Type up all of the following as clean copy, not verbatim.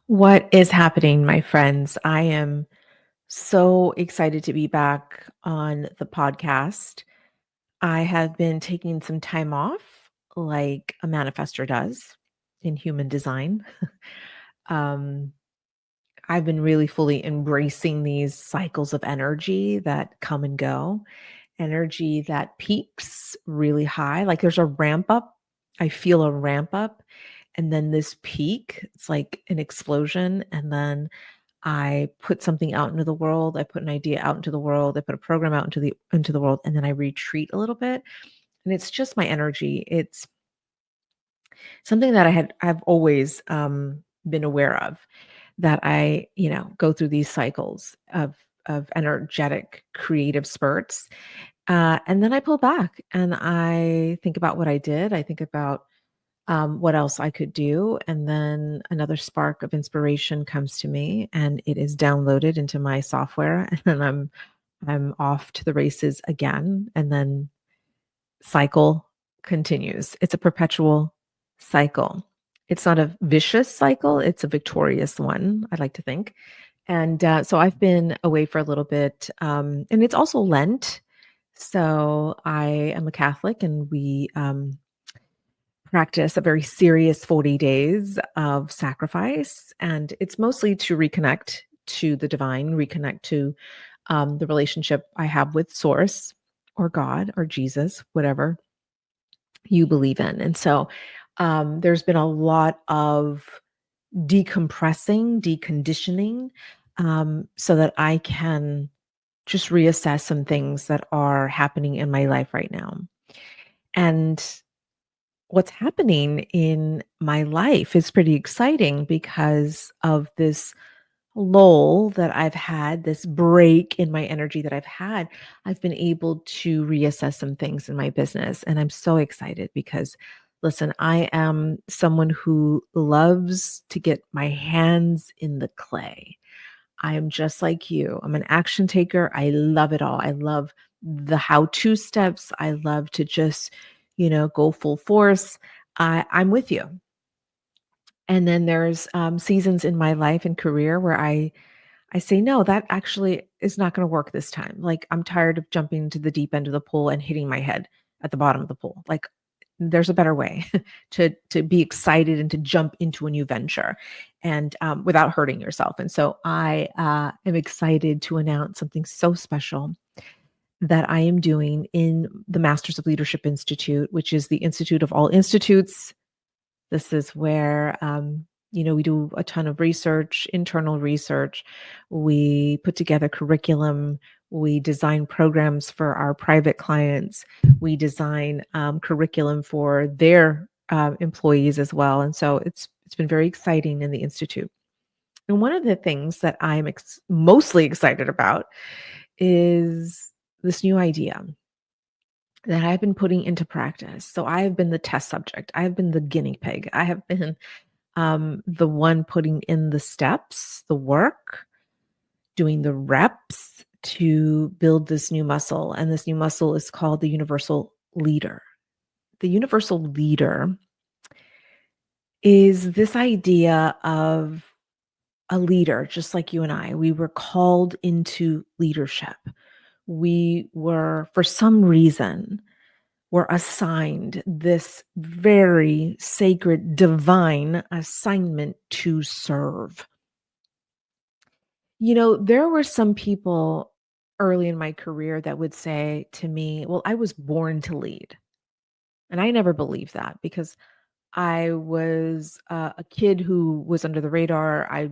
What is happening, my friends? I am so excited to be back on the podcast. I have been taking some time off, like a manifestor does in human design. um, I've been really fully embracing these cycles of energy that come and go, energy that peaks really high. Like there's a ramp up. I feel a ramp up. And then this peak, it's like an explosion. And then I put something out into the world. I put an idea out into the world. I put a program out into the world, and then I retreat a little bit. And it's just my energy. It's something that I've always been aware of. That I, go through these cycles of energetic creative spurts, and then I pull back and I think about what I did. I think about what else I could do. And then another spark of inspiration comes to me and it is downloaded into my software. And then I'm off to the races again. And then cycle continues. It's a perpetual cycle. It's not a vicious cycle, it's a victorious one, I like to think. And so I've been away for a little bit. And it's also Lent. So I am a Catholic and we practice a very serious 40 days of sacrifice. And it's mostly to reconnect to the divine, reconnect to the relationship I have with Source or God or Jesus, whatever you believe in. And so there's been a lot of decompressing, deconditioning, so that I can just reassess some things that are happening in my life right now. And what's happening in my life is pretty exciting because of this lull that I've had, this break in my energy that I've had. I've been able to reassess some things in my business. And I'm so excited because, listen, I am someone who loves to get my hands in the clay. I am just like you. I'm an action taker. I love it all. I love the how-to steps. I love to just, go full force. I'm with you. And then there's seasons in my life and career where I say, no, that actually is not going to work this time. Like I'm tired of jumping into the deep end of the pool and hitting my head at the bottom of the pool. Like there's a better way to be excited and to jump into a new venture and without hurting yourself. And so I am excited to announce something so special that I am doing in the Masters of Leadership Institute, which is the institute of all institutes. This is where, we do a ton of research, internal research. We put together curriculum. We design programs for our private clients. We design curriculum for their employees as well. And so it's been very exciting in the institute. And one of the things that I'm mostly excited about is this new idea that I've been putting into practice. So I have been the test subject. I have been the guinea pig. I have been the one putting in the steps, the work, doing the reps to build this new muscle. And this new muscle is called the universal leader. The universal leader is this idea of a leader, just like you and I. We were called into leadership. We were, for some reason, were assigned this very sacred, divine assignment to serve. There were some people early in my career that would say to me, well, I was born to lead. And I never believed that because I was a kid who was under the radar. I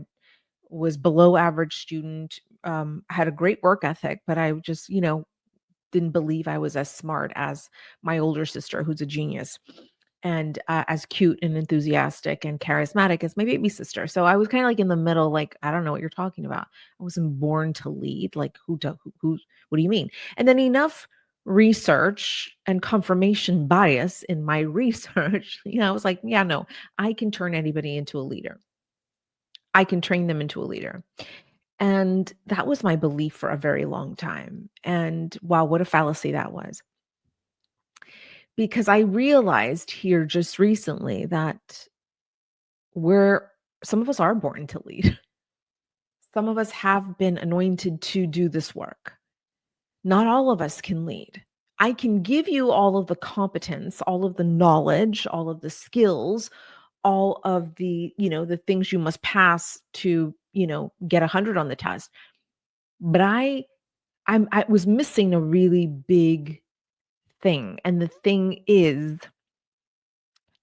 was below average student, had a great work ethic, but I just, didn't believe I was as smart as my older sister, who's a genius, and as cute and enthusiastic and charismatic as my baby sister. So I was kind of like in the middle, like, I don't know what you're talking about. I wasn't born to lead. Like, what do you mean? And then enough research and confirmation bias in my research, I was like, yeah, no, I can turn anybody into a leader. I can train them into a leader. And that was my belief for a very long time. And wow, what a fallacy that was. Because I realized here just recently that we're some of us are born to lead. Some of us have been anointed to do this work. Not all of us can lead. I can give you all of the competence, all of the knowledge, all of the skills, all of the things you must pass to, get 100 on the test. But I was missing a really big thing. And the thing is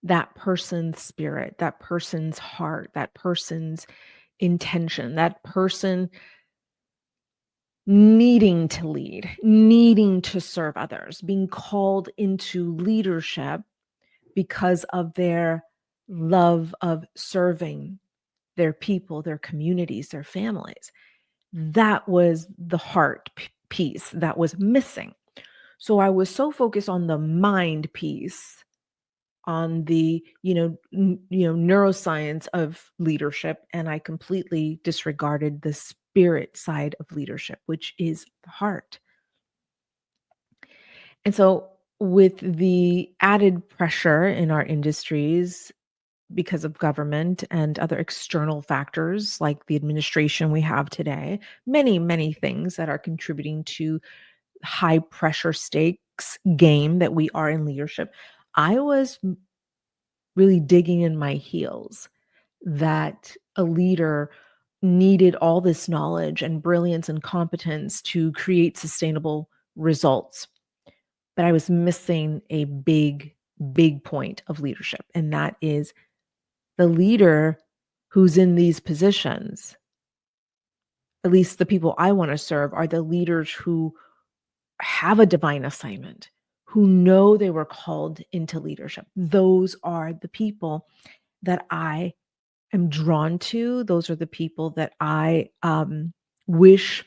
that person's spirit, that person's heart, that person's intention, that person needing to lead, needing to serve others, being called into leadership because of their love of serving their people, their communities, their families. That was the heart piece that was missing. So I was so focused on the mind piece, on the neuroscience of leadership, and I completely disregarded the spirit side of leadership, which is the heart. And so with the added pressure in our industries because of government and other external factors like the administration we have today, many, many things that are contributing to high pressure stakes game that we are in leadership, I was really digging in my heels that a leader needed all this knowledge and brilliance and competence to create sustainable results. But I was missing a big, big point of leadership, and that is the leader who's in these positions, at least the people I want to serve, are the leaders who have a divine assignment, who know they were called into leadership. Those are the people that I am drawn to. Those are the people that I wish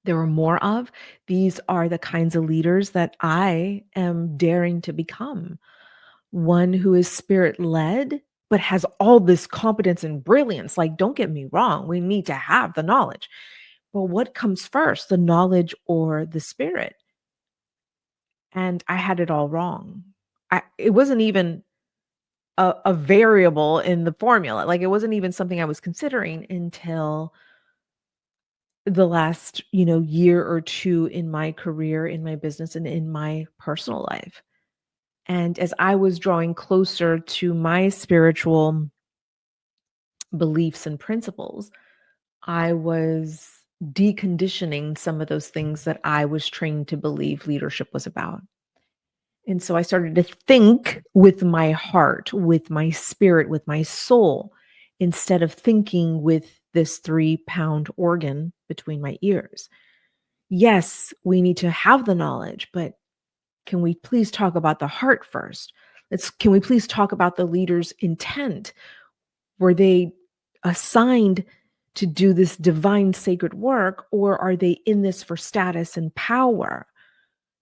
there were more of. These are the kinds of leaders that I am daring to become. One who is spirit led, but has all this competence and brilliance. Like, don't get me wrong, we need to have the knowledge. But what comes first, the knowledge or the spirit? And I had it all wrong. It wasn't even a variable in the formula. Like, it wasn't even something I was considering until the last, year or two in my career, in my business, and in my personal life. And as I was drawing closer to my spiritual beliefs and principles, I was deconditioning some of those things that I was trained to believe leadership was about. And so I started to think with my heart, with my spirit, with my soul, instead of thinking with this 3-pound organ between my ears. Yes, we need to have the knowledge, but can we please talk about the heart first? Can we please talk about the leader's intent? Were they assigned to do this divine sacred work, or are they in this for status and power?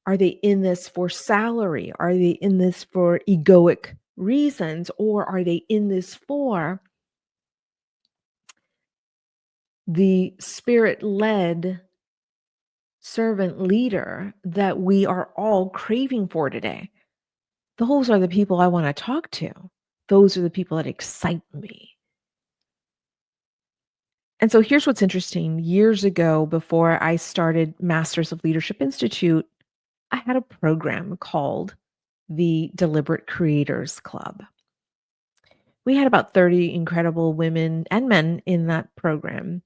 Are they in this for salary? Are they in this for egoic reasons? Or are they in this for the spirit-led servant leader that we are all craving for today? Those are the people I want to talk to. Those are the people that excite me. And so here's what's interesting. Years ago, before I started Masters of Leadership Institute, I had a program called the Deliberate Creators Club. We had about 30 incredible women and men in that program.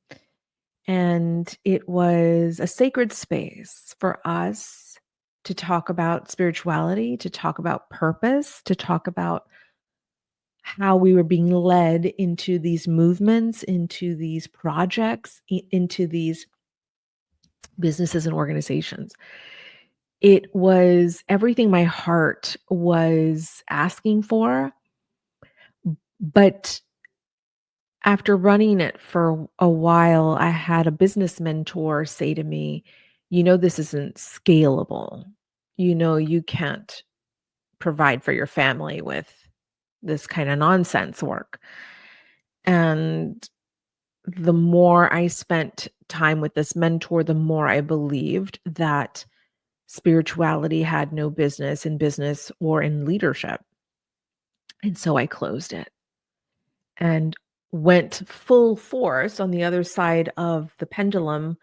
And it was a sacred space for us to talk about spirituality, to talk about purpose, to talk about how we were being led into these movements, into these projects, into these businesses and organizations. It was everything my heart was asking for. But after running it for a while, I had a business mentor say to me, this isn't scalable. You can't provide for your family with this kind of nonsense work. And the more I spent time with this mentor, the more I believed that spirituality had no business in business or in leadership. And so I closed it. And went full force on the other side of the pendulum,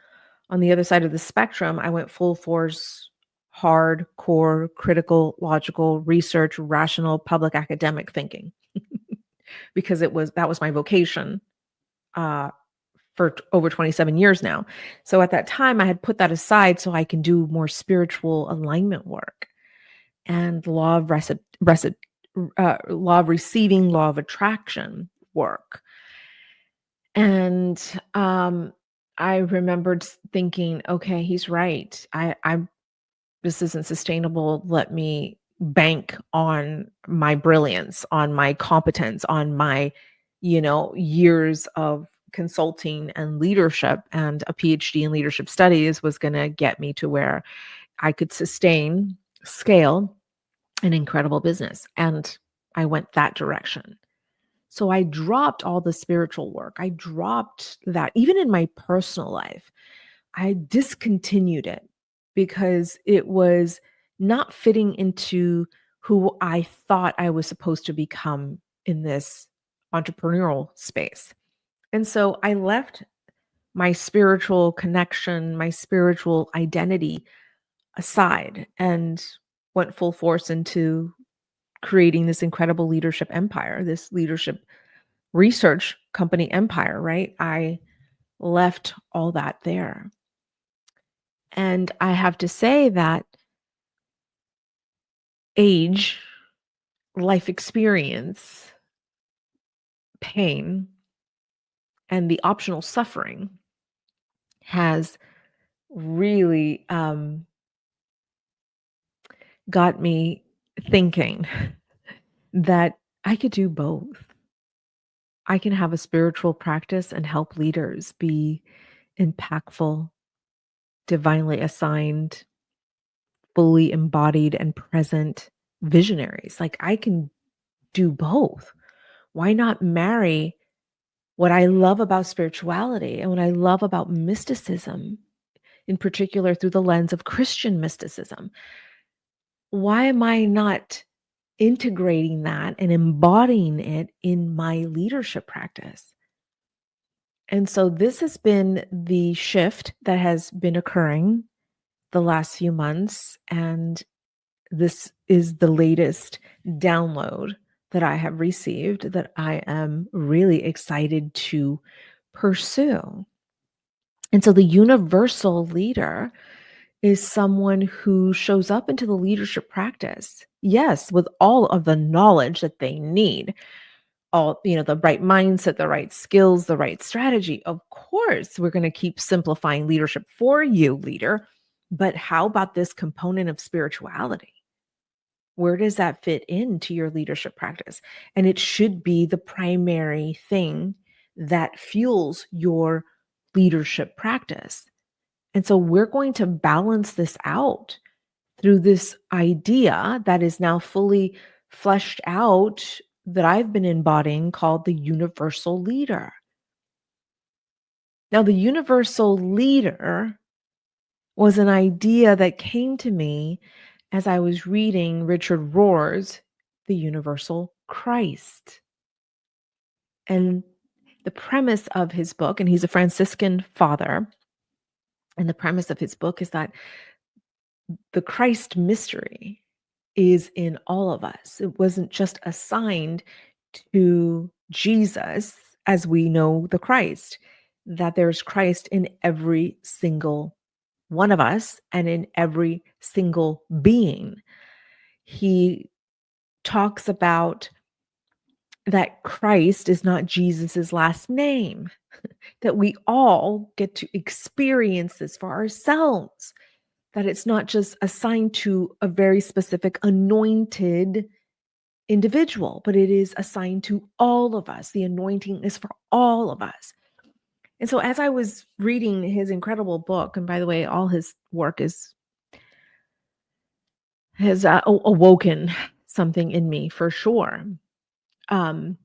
on the other side of the spectrum. I went full force, hardcore, critical, logical, research, rational, public academic thinking, because that was my vocation uh, for over 27 years now. So at that time, I had put that aside so I can do more spiritual alignment work and law of receiving, law of attraction work. And I remembered thinking, okay, he's right. I'm this isn't sustainable. Let me bank on my brilliance, on my competence, on my, years of consulting and leadership. And a PhD in leadership studies was going to get me to where I could scale an incredible business. And I went that direction. So I dropped all the spiritual work. I dropped that. Even in my personal life, I discontinued it because it was not fitting into who I thought I was supposed to become in this entrepreneurial space. And so I left my spiritual connection, my spiritual identity aside and went full force into creating this incredible leadership empire, this leadership research company empire, right? I left all that there. And I have to say that age, life experience, pain, and the optional suffering has really got me thinking that I could do both. I can have a spiritual practice and help leaders be impactful, divinely assigned, fully embodied and present visionaries. Like I can do both. Why not marry what I love about spirituality and what I love about mysticism, in particular through the lens of Christian mysticism? Why am I not integrating that and embodying it in my leadership practice? And so this has been the shift that has been occurring the last few months. And this is the latest download that I have received that I am really excited to pursue. And so the universal leader is someone who shows up into the leadership practice, yes, with all of the knowledge that they need, all, the right mindset, the right skills, the right strategy. Of course, we're going to keep simplifying leadership for you, leader. But how about this component of spirituality? Where does that fit into your leadership practice? And it should be the primary thing that fuels your leadership practice. And so we're going to balance this out through this idea that is now fully fleshed out that I've been embodying called the universal leader. Now, the universal leader was an idea that came to me as I was reading Richard Rohr's The Universal Christ. And the premise of his book, and he's a Franciscan father, and the premise of his book is that the Christ mystery is in all of us. It wasn't just assigned to Jesus as we know the Christ, that there's Christ in every single one of us and in every single being. He talks about that Christ is not Jesus's last name, that we all get to experience this for ourselves, that it's not just assigned to a very specific anointed individual, but it is assigned to all of us. The anointing is for all of us. And so as I was reading his incredible book, and by the way, all his work has awoken something in me for sure. Um,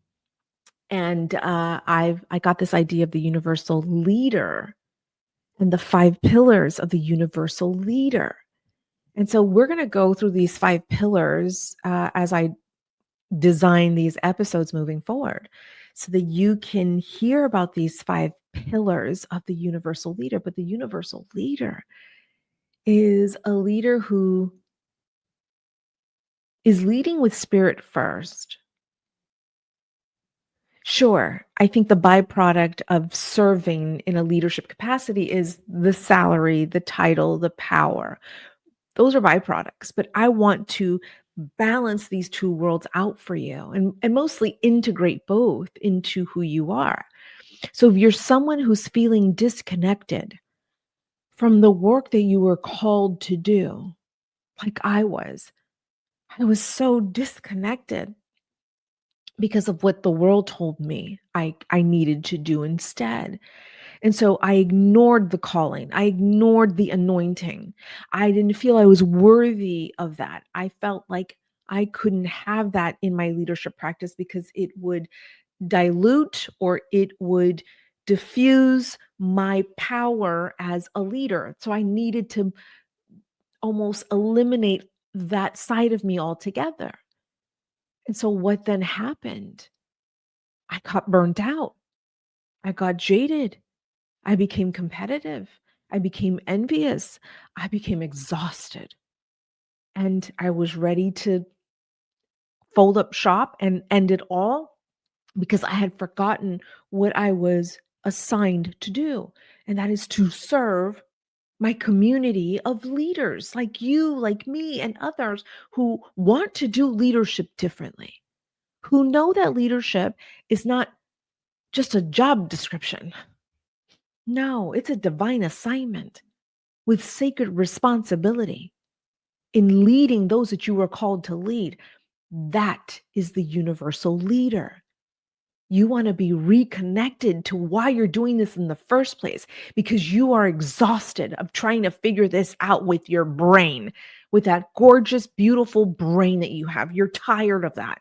and I got this idea of the universal leader and the 5 pillars of the universal leader. And so we're going to go through these 5 pillars as I design these episodes moving forward. so that you can hear about these 5 pillars of the universal leader. But the universal leader is a leader who is leading with spirit first. Sure, I think the byproduct of serving in a leadership capacity is the salary, the title, the power. Those are byproducts, but I want to balance these two worlds out for you and mostly integrate both into who you are. So if you're someone who's feeling disconnected from the work that you were called to do, like I was so disconnected because of what the world told me I needed to do instead. And so I ignored the calling. I ignored the anointing. I didn't feel I was worthy of that. I felt like I couldn't have that in my leadership practice because it would dilute or it would diffuse my power as a leader. So I needed to almost eliminate that side of me altogether. And so what then happened? I got burnt out. I got jaded. I became competitive. I became envious. I became exhausted. And I was ready to fold up shop and end it all because I had forgotten what I was assigned to do. And that is to serve my community of leaders like you, like me, and others who want to do leadership differently, who know that leadership is not just a job description. No, it's a divine assignment with sacred responsibility in leading those that you are called to lead. That is the universal leader. You want to be reconnected to why you're doing this in the first place because you are exhausted of trying to figure this out with your brain, with that gorgeous, beautiful brain that you have. You're tired of that.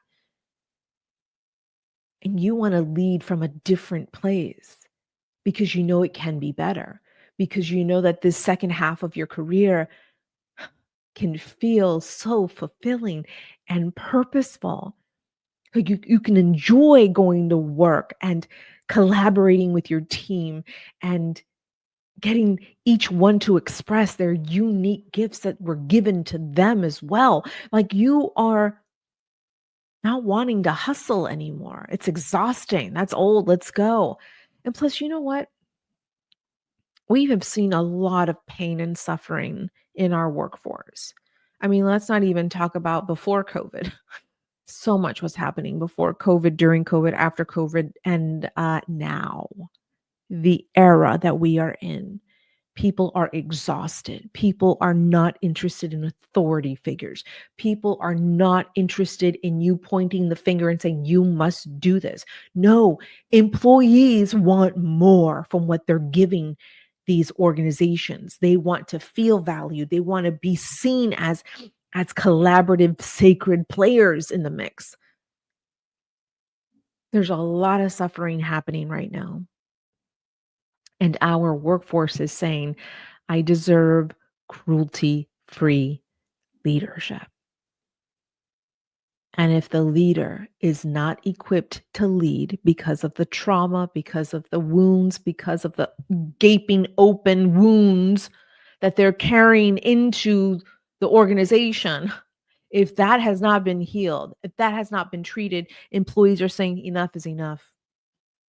And you want to lead from a different place because you know it can be better, because you know that this second half of your career can feel so fulfilling and purposeful. Like you can enjoy going to work and collaborating with your team and getting each one to express their unique gifts that were given to them as well. Like you are not wanting to hustle anymore. It's exhausting. That's old. Let's go. And plus, you know what? We have seen a lot of pain and suffering in our workforce. I mean, let's not even talk about before COVID. So much was happening before COVID, during COVID, after COVID, and now, the era that we are in. People are exhausted. People are not interested in authority figures. People are not interested in you pointing the finger and saying, you must do this. No, employees want more from what they're giving these organizations. They want to feel valued. They want to be seen as collaborative, sacred players in the mix. There's a lot of suffering happening right now. And our workforce is saying, I deserve cruelty free leadership. And if the leader is not equipped to lead because of the trauma, because of the wounds, because of the gaping open wounds that they're carrying into the organization, if that has not been healed, if that has not been treated, employees are saying enough is enough.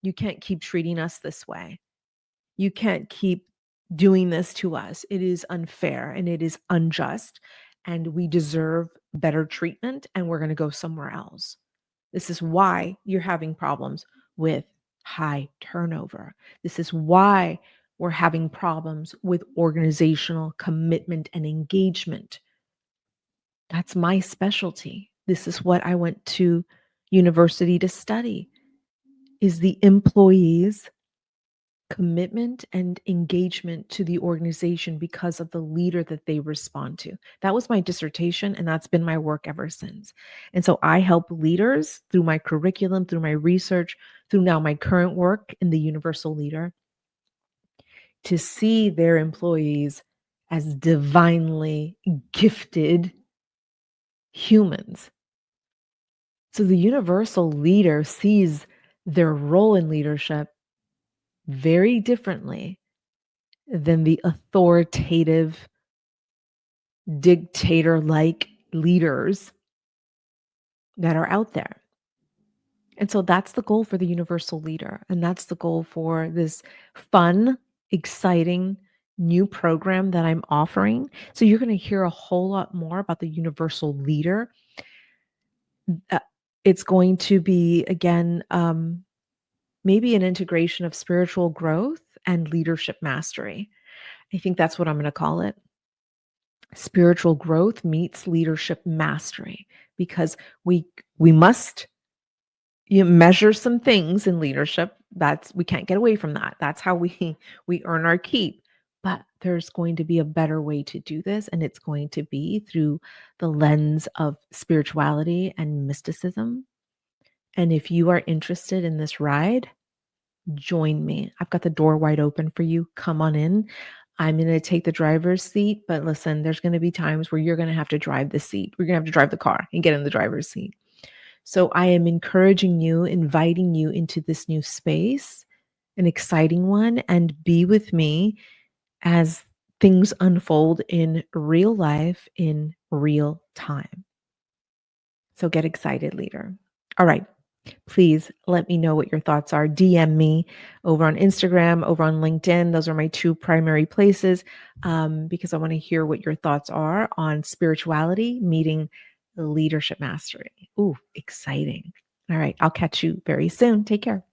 You can't keep treating us this way. You can't keep doing this to us. It is unfair and it is unjust, and we deserve better treatment, and we're going to go somewhere else. This is why you're having problems with high turnover. This is why we're having problems with organizational commitment and engagement. That's my specialty. This is what I went to university to study, is the employees commitment and engagement to the organization because of the leader that they respond to. That was my dissertation, and that's been my work ever since. And so I help leaders through my curriculum, through my research, through now my current work in the Universal Leader, to see their employees as divinely gifted humans. So the Universal Leader sees their role in leadership very differently than the authoritative, dictator-like leaders that are out there. And so that's the goal for the universal leader. And that's the goal for this fun, exciting new program that I'm offering. So you're going to hear a whole lot more about the universal leader. Uh, it's going to be, again, maybe an integration of spiritual growth and leadership mastery. I think that's what I'm going to call it. Spiritual growth meets leadership mastery, because we must measure some things in leadership. That's, we can't get away from that. That's how we earn our keep. But there's going to be a better way to do this, and it's going to be through the lens of spirituality and mysticism. And if you are interested in this ride, join me. I've got the door wide open for you. Come on in. I'm going to take the driver's seat, but listen, there's going to be times where you're going to have to drive the seat. We're going to have to drive the car and get in the driver's seat. So I am encouraging you, inviting you into this new space, an exciting one, and be with me as things unfold in real life in real time. So get excited, leader. All right. Please let me know what your thoughts are. DM me over on Instagram, over on LinkedIn. Those are my two primary places, because I want to hear what your thoughts are on spirituality meeting leadership mastery. Ooh, exciting. All right. I'll catch you very soon. Take care.